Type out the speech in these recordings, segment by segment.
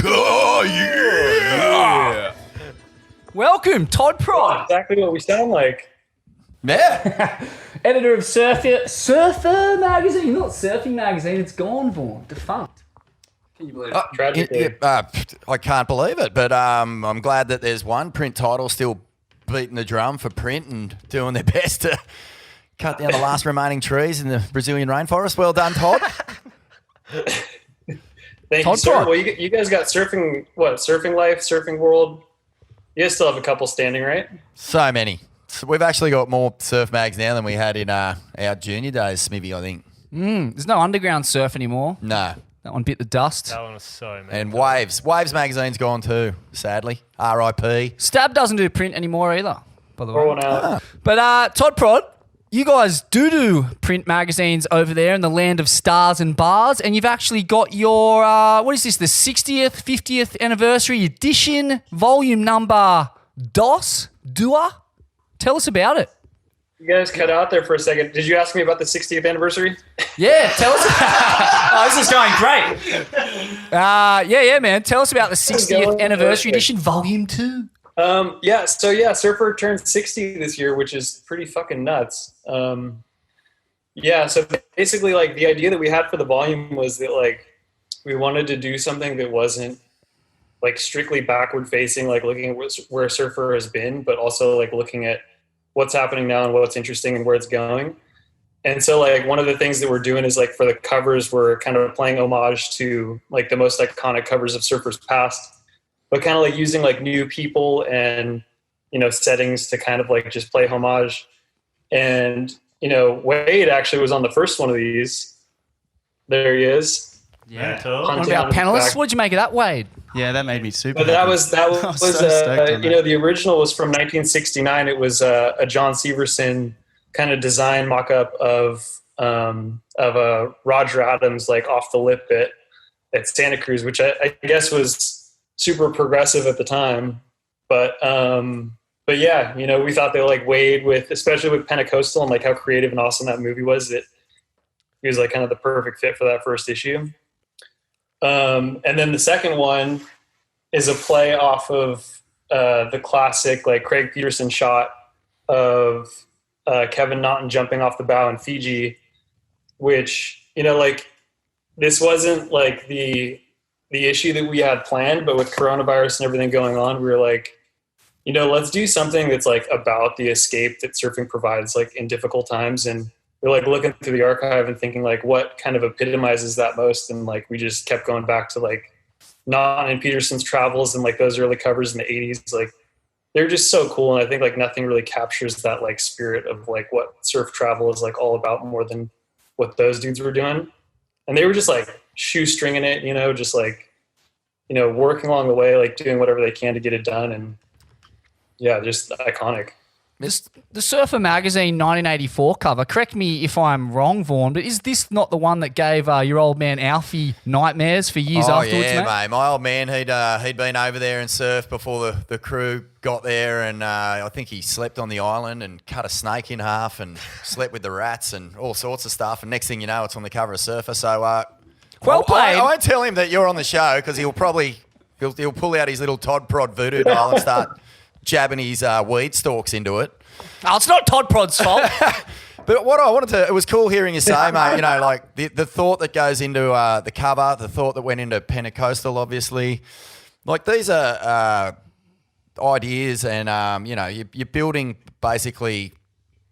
Oh, yeah. Welcome, Todd Prod. Exactly what we sound like. Yeah. Editor of Surfer Magazine. Not Surfing Magazine, it's gone, Vaughn. Defunct. Can you believe it? Tragically. I can't believe it, but I'm glad that there's one print title still beating the drum for print and doing their best to cut down the last remaining trees in the Brazilian rainforest. Well done, Todd. Thank you, sir. Well, you guys got surfing life, surfing world. You guys still have a couple standing, right? So many. So we've actually got more surf mags now than we had in our junior days, Smithy, I think. There's no underground surf anymore. No. That one bit the dust. That one was so mad. And Waves. Waves magazine's gone too, sadly. R.I.P. Stab doesn't do print anymore either, by the way. Pour one out. But Todd Prod, you guys do print magazines over there in the land of stars and bars, and you've actually got your, what is this, the 60th, 50th anniversary edition, volume number DOS? Tell us about it. You guys cut out there for a second. Did you ask me about the 60th anniversary? Yeah, tell us. Oh, this is going great. Yeah, man. Tell us about the 60th anniversary edition, volume 2. Surfer turned 60 this year, which is pretty fucking nuts. So basically, like, the idea that we had for the volume was that, like, we wanted to do something that wasn't, like, strictly backward facing, like looking at where a surfer has been, but also, like, looking at what's happening now and what's interesting and where it's going. And so, like, one of the things that we're doing is, like, for the covers, we're kind of playing homage to, like, the most iconic covers of surfers past, but kind of like using like new people and, you know, settings to kind of like just play homage. And, you know, Wade actually was on the first one of these. There he is. Yeah. What about panelists? What'd you make of that, Wade? Yeah, that made me super But that was so stoked on you know, the original was from 1969. It was a John Severson kind of design mock-up of a Roger Adams, like, off the lip bit at Santa Cruz, which I guess was super progressive at the time, but yeah, you know, we thought that, like, Wade, especially with Pentecostal and like how creative and awesome that movie was, that he was like kind of the perfect fit for that first issue. And then the second one is a play off of the classic, like, Craig Peterson shot of Kevin Naughton jumping off the bow in Fiji, which, you know, like, this wasn't like the issue that we had planned, but with coronavirus and everything going on, we were like, you know, let's do something that's like about the escape that surfing provides, like, in difficult times. And we're like looking through the archive and thinking, like, what kind of epitomizes that most? And, like, we just kept going back to, like, Naughton and Peterson's travels and, like, those early covers in the 80s. Like, they're just so cool. And I think, like, nothing really captures that, like, spirit of, like, what surf travel is, like, all about more than what those dudes were doing. And they were just, like, shoestringing it, you know, just, like, you know, working along the way, like, doing whatever they can to get it done. And yeah, just iconic. The Surfer Magazine 1984 cover, correct me if I'm wrong, Vaughn, but is this not the one that gave your old man Alfie nightmares for years afterwards, yeah, mate? My old man, he'd been over there and surfed before the crew got there, and I think he slept on the island and cut a snake in half and slept with the rats and all sorts of stuff. And next thing you know, it's on the cover of Surfer. So well played. I won't tell him that you're on the show, because he'll pull out his little Todd Prod voodoo doll and start jabbing his weed stalks into it. Oh, it's not Todd Prod's fault. But what I wanted to, it was cool hearing you say, mate, you know, like the thought that goes into the cover, the thought that went into Pentecostal, obviously. Like, these are ideas, and, you know, you're building basically,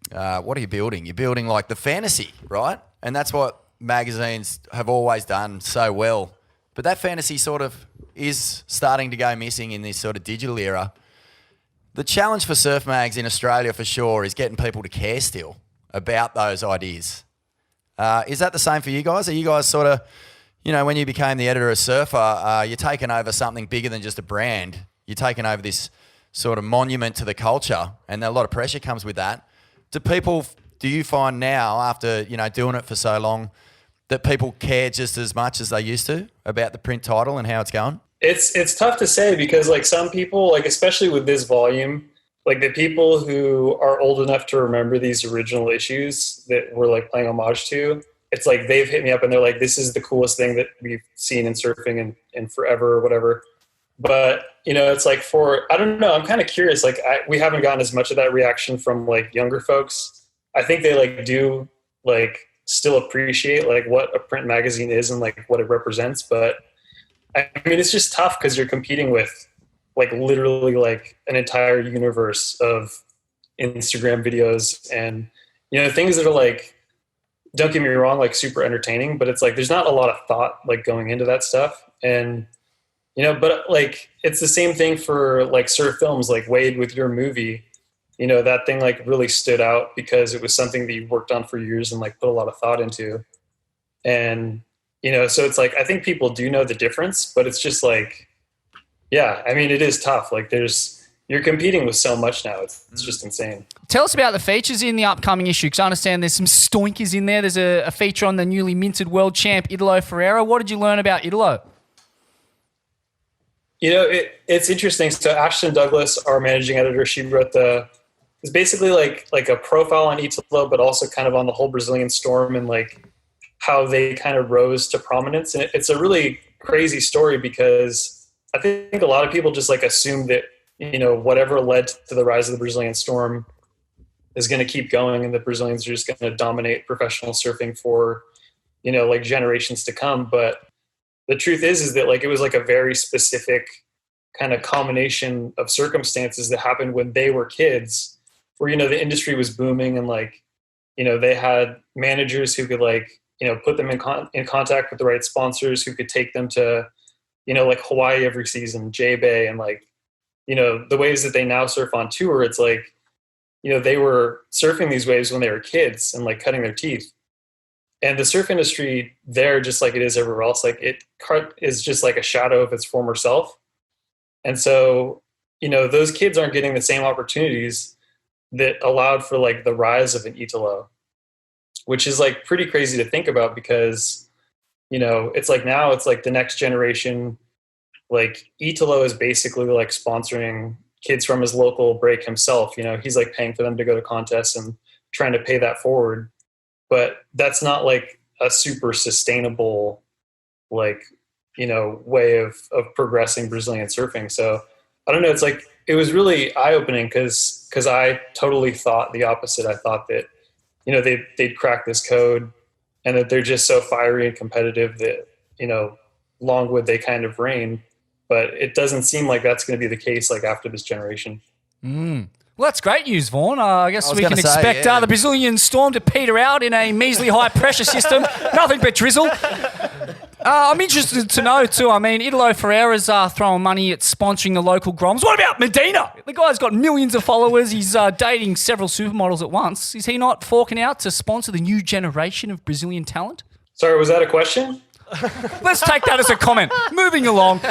what are you building? You're building, like, the fantasy, right? And that's what magazines have always done so well. But that fantasy sort of is starting to go missing in this sort of digital era. The challenge for surf mags in Australia, for sure, is getting people to care still about those ideas. Is that the same for you guys? Are you guys sort of, you know, when you became the editor of Surfer, you're taking over something bigger than just a brand. You're taking over this sort of monument to the culture, and a lot of pressure comes with that. Do you find now, after, you know, doing it for so long, that people care just as much as they used to about the print title and how it's going? It's tough to say, because, like, some people, like, especially with this volume, like, the people who are old enough to remember these original issues that we're, like, playing homage to, it's like they've hit me up and they're like, this is the coolest thing that we've seen in surfing in forever or whatever. But, it's like I don't know, I'm kind of curious. Like we haven't gotten as much of that reaction from like younger folks. I think they like do like still appreciate like what a print magazine is and like what it represents. But I mean, it's just tough because you're competing with like literally like an entire universe of Instagram videos and, things that are like, don't get me wrong, like super entertaining, but it's like, there's not a lot of thought like going into that stuff. And, but like, it's the same thing for like surf films, like Wade with your movie, that thing like really stood out because it was something that you worked on for years and like put a lot of thought into. And, so it's like, I think people do know the difference, but it's just like, yeah, I mean, it is tough. Like you're competing with so much now. It's just insane. Tell us about the features in the upcoming issue, because I understand there's some stoinkers in there. There's a feature on the newly minted world champ, Italo Ferreira. What did you learn about Italo? It's interesting. So Ashton Douglas, our managing editor, she wrote it's basically like a profile on Italo, but also kind of on the whole Brazilian storm and like how they kind of rose to prominence. And it's a really crazy story because I think a lot of people just like assume that, whatever led to the rise of the Brazilian storm is going to keep going and the Brazilians are just going to dominate professional surfing for, like generations to come. But the truth is that like, it was like a very specific kind of combination of circumstances that happened when they were kids where, the industry was booming and like, they had managers who could like, put them in contact with the right sponsors who could take them to, like Hawaii every season, J-Bay, and like, the waves that they now surf on tour, it's like, they were surfing these waves when they were kids and like cutting their teeth. And the surf industry there, just like it is everywhere else, like it is just like a shadow of its former self. And so, those kids aren't getting the same opportunities that allowed for like the rise of an Italo, which is like pretty crazy to think about because, it's like now it's like the next generation, like Italo is basically like sponsoring kids from his local break himself. He's like paying for them to go to contests and trying to pay that forward. But that's not like a super sustainable, like, way of progressing Brazilian surfing. So I don't know. It's like, it was really eye-opening because I totally thought the opposite. I thought that, they'd crack this code and that they're just so fiery and competitive that, long would they kind of reign. But it doesn't seem like that's going to be the case like after this generation. Well, that's great news, Vaughn. I guess we can expect yeah. The Brazilian storm to peter out in a measly high-pressure system. Nothing but drizzle. I'm interested to know, too. I mean, Italo Ferreira's throwing money at sponsoring the local Groms. What about Medina? The guy's got millions of followers. He's dating several supermodels at once. Is he not forking out to sponsor the new generation of Brazilian talent? Sorry, was that a question? Let's take that as a comment. Moving along.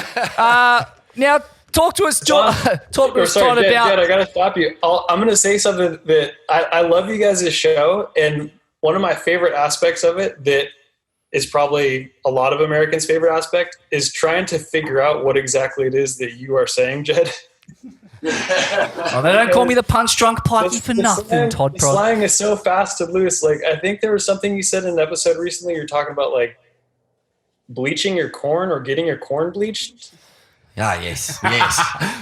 Now, talk to us, John. Talk to us, Todd, about... Jed, I got to stop you. I'm going to say something that I love you guys' show, and one of my favorite aspects of it that is probably a lot of Americans' favorite aspect is trying to figure out what exactly it is that you are saying, Jed. Oh, they don't call me the punch-drunk pikey for nothing, Todd. The slang is so fast and loose. Like, I think there was something you said in an episode recently. You're talking about, like, bleaching your corn or getting your corn bleached. Ah, yes.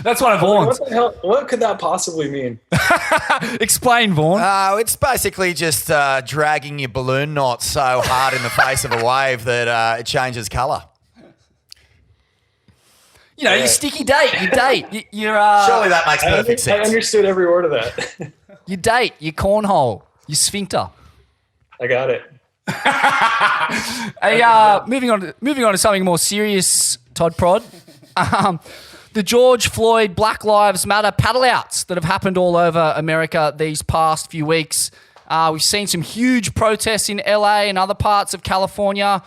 That's one of Vaughn's. What the hell? What could that possibly mean? Explain, Vaughn. It's basically just dragging your balloon knot so hard in the face of a wave that it changes colour. You sticky date. You date. You're Surely that makes perfect I sense. understood every word of that. You date. Your cornhole. Your sphincter. I got it. Moving on to something more serious, Todd Prod. The George Floyd Black Lives Matter paddle outs that have happened all over America these past few weeks. We've seen some huge protests in LA and other parts of California.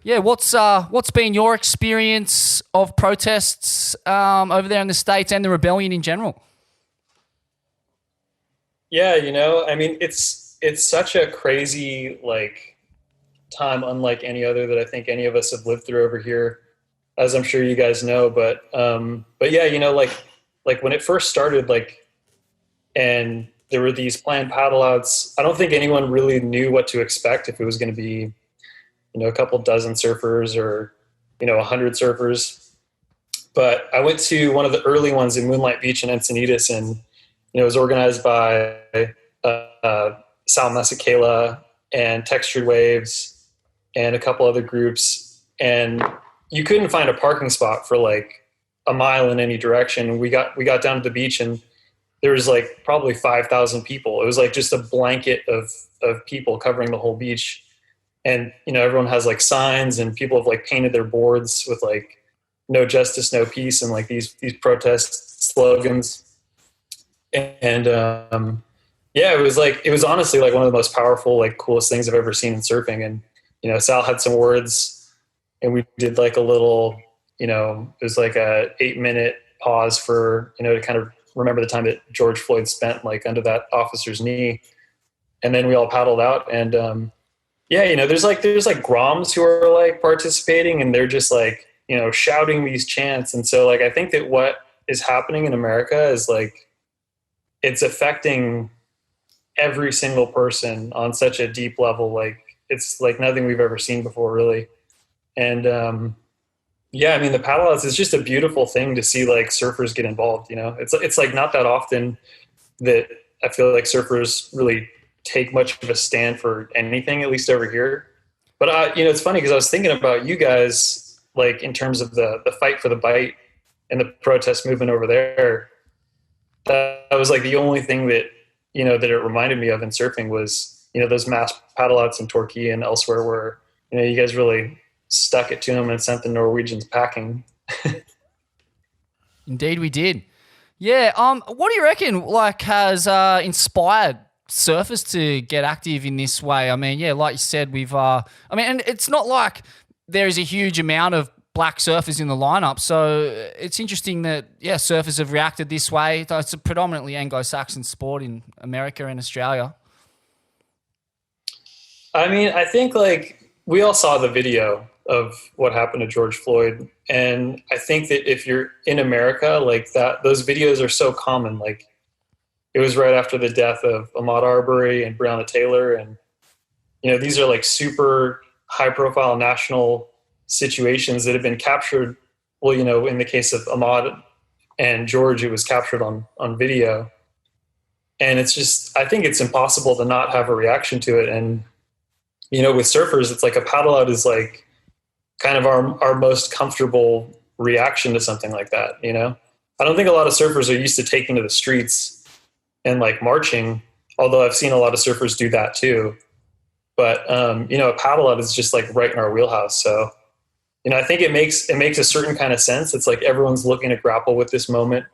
Yeah, what's been your experience of protests over there in the States and the rebellion in general? Yeah, I mean, it's such a crazy time, unlike any other that I think any of us have lived through over here, as I'm sure you guys know. But yeah, like when it first started, and there were these planned paddle outs, I don't think anyone really knew what to expect, if it was going to be a couple dozen surfers or, 100 surfers. But I went to one of the early ones in Moonlight Beach in Encinitas, and, it was organized by Sal Masekela and Textured Waves and a couple other groups. And you couldn't find a parking spot for like a mile in any direction. We got down to the beach, and there was like probably 5,000 people. It was like just a blanket of people covering the whole beach. And, everyone has like signs, and people have like painted their boards with like no justice, no peace, and like these protest slogans. And it was honestly like one of the most powerful, like coolest things I've ever seen in surfing. And, Sal had some words, and we did like a little, it was like a 8-minute pause for, to kind of remember the time that George Floyd spent like under that officer's knee. And then we all paddled out, and, there's like Groms who are like participating, and they're just like, shouting these chants. And so like, I think that what is happening in America is like, it's affecting every single person on such a deep level. Like it's like nothing we've ever seen before, really. And, the paddle outs is just a beautiful thing to see like surfers get involved. It's like not that often that I feel like surfers really take much of a stand for anything, at least over here. But it's funny because I was thinking about you guys, like in terms of the fight for the bite and the protest movement over there. That was like the only thing that, that it reminded me of in surfing was, those mass paddle outs in Torquay and elsewhere where, you guys really stuck it to them and sent the Norwegians packing. Indeed we did. Yeah. What do you reckon like has inspired surfers to get active in this way? I mean, yeah, like you said, and it's not like there is a huge amount of black surfers in the lineup. So it's interesting that, surfers have reacted this way. It's a predominantly Anglo-Saxon sport in America and Australia. I mean, I think like we all saw the video of what happened to George Floyd. And I think that if you're in America, like those videos are so common. Like it was right after the death of Ahmaud Arbery and Breonna Taylor. And, these are like super high profile national situations that have been captured. Well, in the case of Ahmaud and George, it was captured on video. And it's just, I think it's impossible to not have a reaction to it. And, with surfers, it's like a paddle out is like kind of our most comfortable reaction to something like that. I don't think a lot of surfers are used to taking to the streets and like marching, although I've seen a lot of surfers do that too. But, a paddle out is just like right in our wheelhouse. So, I think it makes a certain kind of sense. It's like everyone's looking to grapple with this moment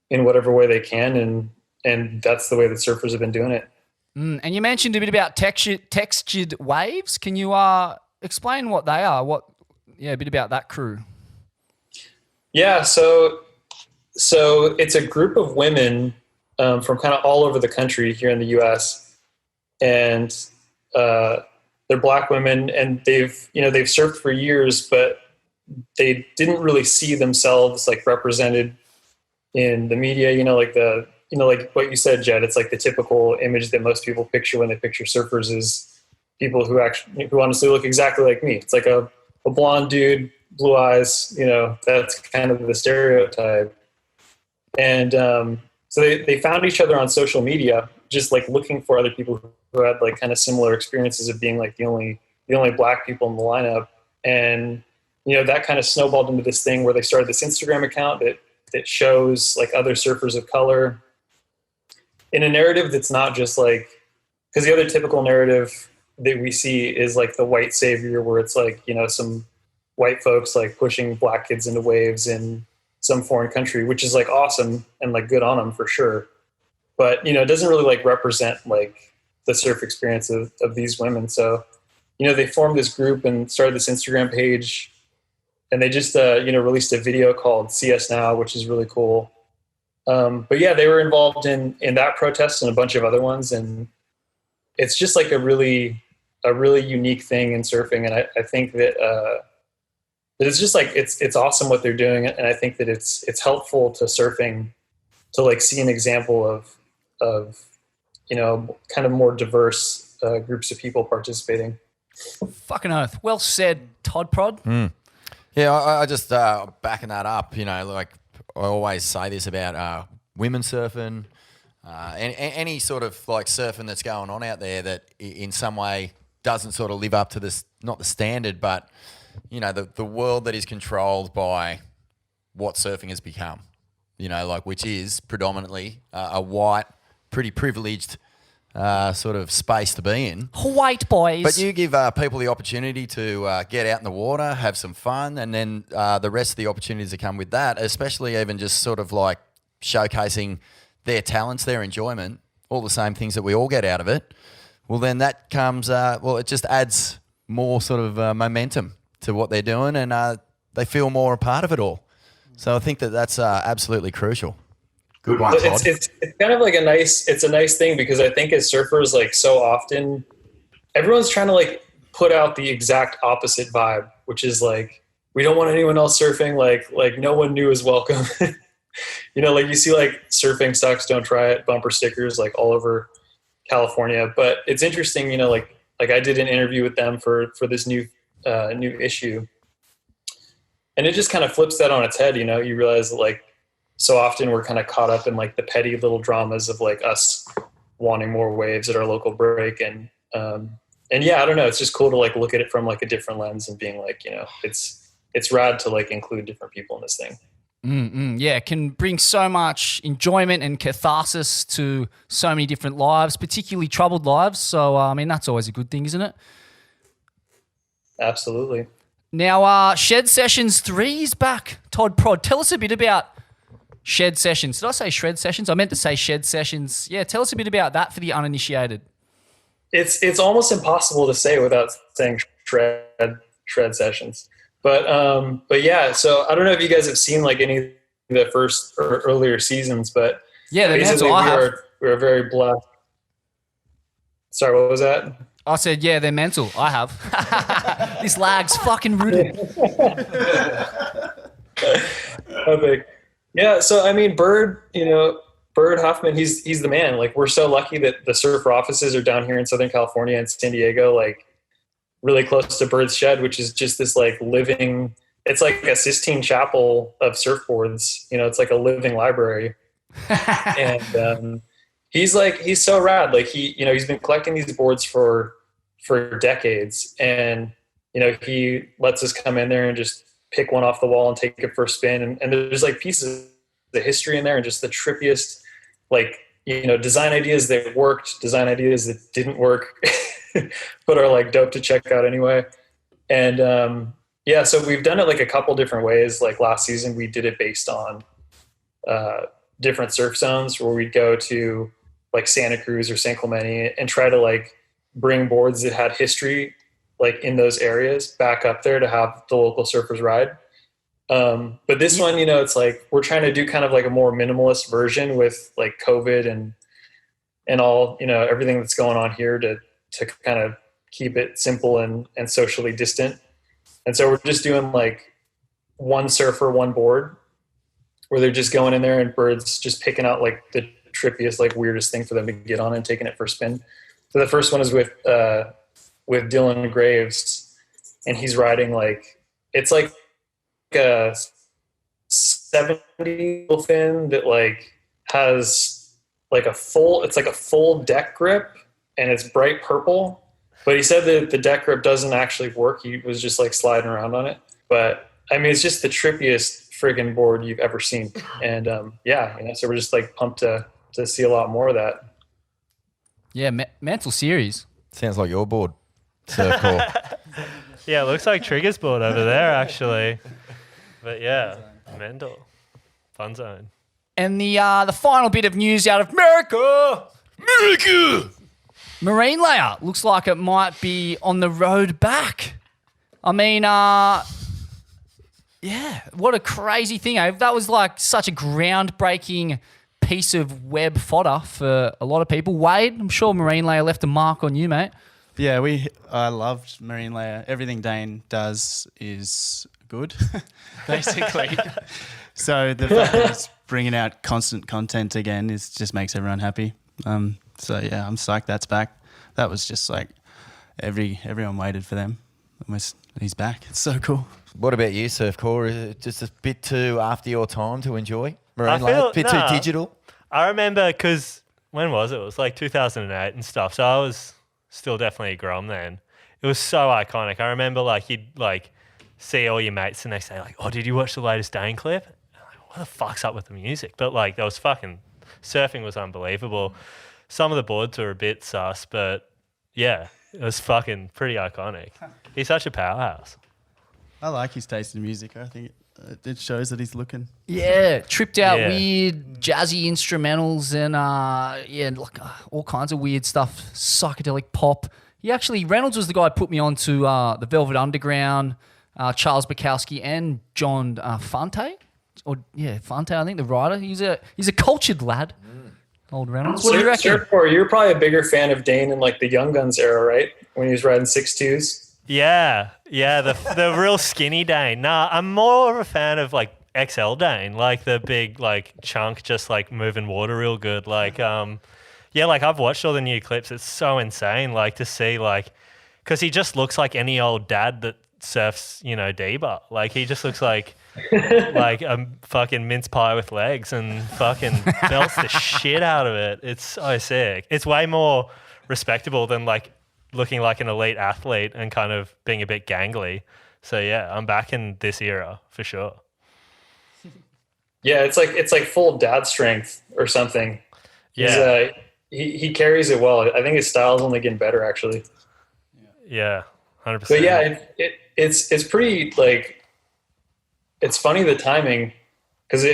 in whatever way they can. And that's the way that surfers have been doing it. And you mentioned a bit about textured waves. Can you explain what they are? A bit about that crew. Yeah. So it's a group of women from kind of all over the country here in the U.S. And, they're black women, and they've surfed for years, but they didn't really see themselves like represented in the media, like what you said, Jed. It's like the typical image that most people picture when they picture surfers is people who honestly look exactly like me. It's like a blonde dude, blue eyes, that's kind of the stereotype. And so they found each other on social media, just like looking for other people who had like kind of similar experiences of being like the only black people in the lineup. And, that kind of snowballed into this thing where they started this Instagram account that shows like other surfers of color in a narrative that's not just like, because the other typical narrative that we see is like the white savior, where it's like, some white folks like pushing black kids into waves in some foreign country, which is like awesome and like good on them for sure. But, it doesn't really like represent like the surf experience of these women. So, they formed this group and started this Instagram page, and they just, released a video called See Us Now, which is really cool. But yeah, they were involved in that protest and a bunch of other ones. And it's just like a really unique thing in surfing. And I think that it's just like, it's awesome what they're doing. And I think that it's helpful to surfing to like see an example of kind of more diverse groups of people participating. Fucking oath. Well said, Todd Prod. Yeah, I just backing that up. Like I always say this about women surfing, any sort of like surfing that's going on out there that in some way doesn't sort of live up to this, not the standard, but the world that is controlled by what surfing has become. Like which is predominantly a white, pretty privileged sort of space to be in. White boys. But you give people the opportunity to get out in the water, have some fun, and then the rest of the opportunities that come with that, especially even just sort of like showcasing their talents, their enjoyment, all the same things that we all get out of it. Well, then that comes, it just adds more sort of momentum to what they're doing, and they feel more a part of it all. So I think that's absolutely crucial. Good one, Todd. It's kind of like a nice thing, because I think as surfers, like so often everyone's trying to like put out the exact opposite vibe, which is like, we don't want anyone else surfing. Like no one new is welcome. Like you see like surfing sucks, don't try it, bumper stickers like all over California. But it's interesting, like I did an interview with them for this new issue. And it just kind of flips that on its head. You realize that like so often we're kind of caught up in like the petty little dramas of like us wanting more waves at our local break. And yeah, I don't know. It's just cool to like look at it from like a different lens and being like, it's rad to like include different people in this thing. Yeah, it can bring so much enjoyment and catharsis to so many different lives, particularly troubled lives. So, that's always a good thing, isn't it? Absolutely. Now, Shed Sessions 3 is back. Todd Prod, tell us a bit about Shed Sessions. Did I say Shred Sessions? I meant to say Shed Sessions. Yeah, tell us a bit about that for the uninitiated. It's almost impossible to say without saying shred sessions. But yeah, so I don't know if you guys have seen like any of the first or earlier seasons, but yeah, basically we are very blessed. Sorry, what was that? I said, yeah, they're mental. I have. This lag's fucking rooted. Okay. Yeah, so Bird Huffman, he's the man. Like, we're so lucky that the surfer offices are down here in Southern California and San Diego, like really close to Bird's Shed, which is just this like living, it's like a Sistine Chapel of surfboards. It's like a living library. And he's so rad. Like he's been collecting these boards for decades, and he lets us come in there and just pick one off the wall and take it for a spin. And there's like pieces of the history in there and just the trippiest, like, design ideas that worked, design ideas that didn't work, but are like dope to check out anyway. And yeah, so we've done it like a couple different ways. Like last season, we did it based on different surf zones, where we'd go to like Santa Cruz or San Clemente and try to like bring boards that had history like in those areas back up there to have the local surfers ride. But this one, it's like we're trying to do kind of like a more minimalist version with like COVID and all, everything that's going on here to kind of keep it simple and socially distant. And so we're just doing like one surfer, one board, where they're just going in there and Bird's just picking out like the trippiest, like weirdest thing for them to get on and taking it for a spin. So the first one is with Dylan Graves, and he's riding like, it's like a 70 fin that like has like a full deck grip, and it's bright purple. But he said that the deck grip doesn't actually work. He was just like sliding around on it. But it's just the trippiest friggin' board you've ever seen. And yeah, so we're just like pumped to see a lot more of that. Yeah, mental series. Sounds like your board. So cool. Yeah, it looks like Trigger's board over there, actually. But yeah, mental. Fun zone. And the final bit of news out of Murica. Marine Layer looks like it might be on the road back. Yeah, what a crazy thing. That was like such a groundbreaking piece of web fodder for a lot of people. Wade, I'm sure Marine Layer left a mark on you, mate. Yeah, I loved Marine Layer. Everything Dane does is good, basically. So the fact that he's bringing out constant content again just makes everyone happy. So yeah, I'm psyched that's back. That was just like, everyone waited for them. Almost, he's back. It's so cool. What about you, Surfcore? Is it just a bit too after your time to enjoy? Marine I Lake? feel- A bit nah. too digital? I remember because when was it? It was like 2008 and stuff. So I was still definitely a grom then. It was so iconic. I remember like you'd like see all your mates and they say like, "Oh, did you watch the latest Dane clip?" And I'm like, what the fuck's up with the music? But like there was fucking surfing was unbelievable. Some of the boards were a bit sus, but yeah, it was fucking pretty iconic. He's such a powerhouse. I like his taste in music. I think it shows that he's looking. Yeah, tripped out Yeah. weird jazzy instrumentals and all kinds of weird stuff, psychedelic pop. Reynolds was the guy who put me on to the Velvet Underground, Charles Bukowski and John Fante. Fante, I think the writer. He's a cultured lad. Old Reynolds. What do you reckon? Surfcore, you're probably a bigger fan of Dane in like the Young Guns era, right? When he was riding 6.2s. Yeah, the real skinny Dane. Nah, I'm more of a fan of like XL Dane, like the big like chunk, just like moving water real good. Like like I've watched all the new clips. It's so insane, like to see like, because he just looks like any old dad that surfs, D-bar. Like he just looks like like a fucking mince pie with legs and fucking belts the shit out of it. It's so sick. It's way more respectable than like looking like an elite athlete and kind of being a bit gangly. So yeah, I'm back in this era for sure. Yeah, it's like full dad strength or something. Yeah. He carries it well. I think his style's only getting better actually. Yeah, 100%. But yeah, it's pretty like, it's funny the timing because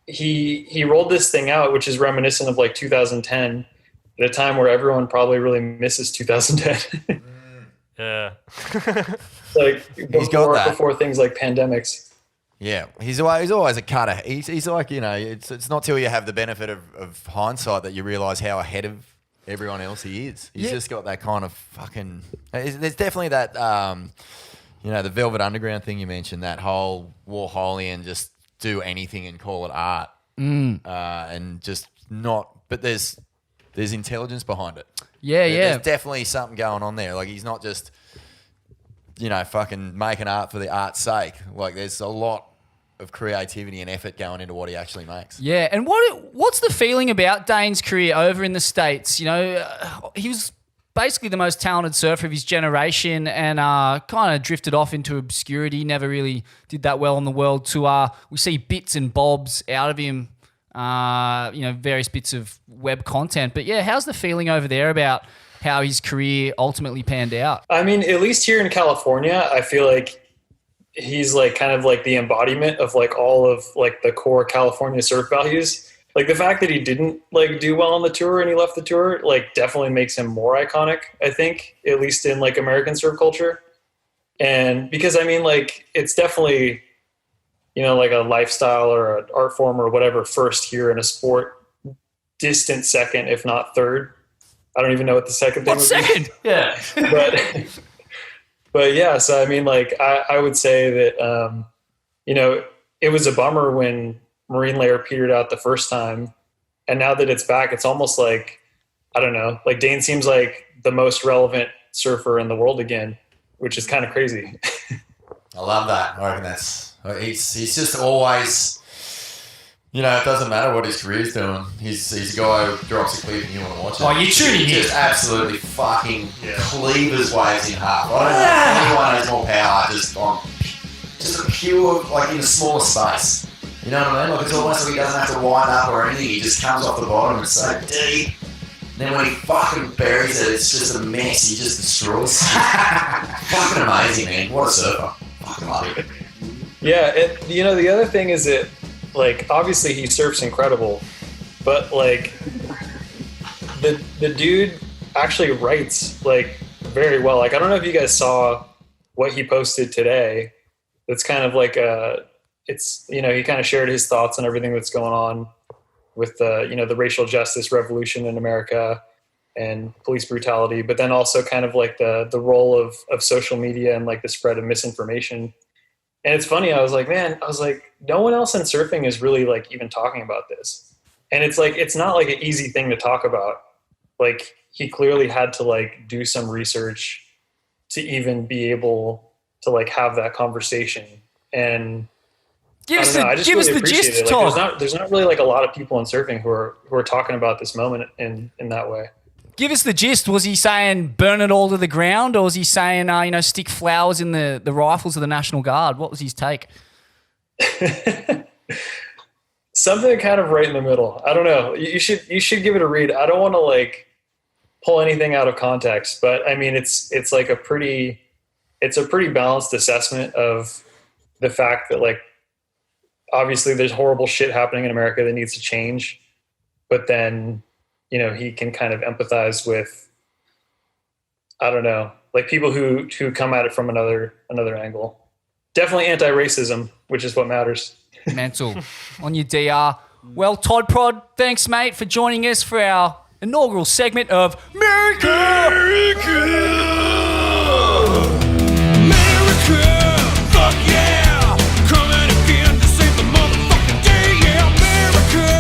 he rolled this thing out, which is reminiscent of like 2010 at a time where everyone probably really misses 2010. Yeah. Like He's got that. before things like pandemics. Yeah, he's always a cutter. He's like, it's not till you have the benefit of hindsight that you realise how ahead of everyone else he is. He's just got that kind of fucking... There's definitely that, the Velvet Underground thing you mentioned, that whole Warholian just do anything and call it art. And just not... But there's intelligence behind it. Yeah. There's definitely something going on there. Like he's not just, fucking making art for the art's sake. Like there's a lot of creativity and effort going into what he actually makes. Yeah, and what's the feeling about Dane's career over in the States? He was basically the most talented surfer of his generation and kind of drifted off into obscurity, never really did that well on the world tour. We see bits and bobs out of him, various bits of web content. But yeah, how's the feeling over there about how his career ultimately panned out? I mean, at least here in California, I feel like he's like kind of like the embodiment of like all of like the core California surf values. Like the fact that he didn't like do well on the tour and he left the tour, like definitely makes him more iconic, I think, at least in like American surf culture. And because I mean, like it's definitely, like a lifestyle or an art form or whatever first here in a sport, distant second, if not third. I don't even know what the second thing What's would second? be. Yeah. But yeah, so I mean, like I would say that, it was a bummer when Marine Layer petered out the first time. And now that it's back, it's almost like, I don't know, like Dane seems like the most relevant surfer in the world again, which is kind of crazy. I love that. I reckon he's just always, it doesn't matter what his career's doing. He's a guy who drops a clip and you want to watch it. Oh, you're tuning in. He just absolutely fucking cleavers waves in half. I don't know if anyone has more power just a pure, like in a smaller space. You know what I mean? Like it's almost like he doesn't have to wind up or anything. He just comes off the bottom and so deep. And then when he fucking buries it, it's just a mess. He just destroys it. Fucking amazing, man. What a surfer. Fucking love it. Yeah, the other thing is that, like, obviously he surfs incredible, but like the dude actually writes like very well. Like I don't know if you guys saw what he posted today. It's kind of like he kind of shared his thoughts on everything that's going on with the racial justice revolution in America and police brutality, but then also kind of like the role of social media and like the spread of misinformation. And it's funny, I was like, no one else in surfing is really like even talking about this. And it's like, it's not like an easy thing to talk about. Like he clearly had to like do some research to even be able to like have that conversation. And Give us I just the really appreciate gist, it. Like, Todd. there's not really like a lot of people in surfing who are talking about this moment in that way. Give us the gist. Was he saying burn it all to the ground, or was he saying, stick flowers in the rifles of the National Guard? What was his take? Something kind of right in the middle. I don't know. You should give it a read. I don't want to like pull anything out of context, but I mean, it's like a pretty balanced assessment of the fact that like, obviously there's horrible shit happening in America that needs to change, but then, he can kind of empathize with, I don't know, like people who come at it from another angle. Definitely anti-racism, which is what matters. Mental. On your DR. Well, Todd Prod, thanks, mate, for joining us for our inaugural segment of Murica!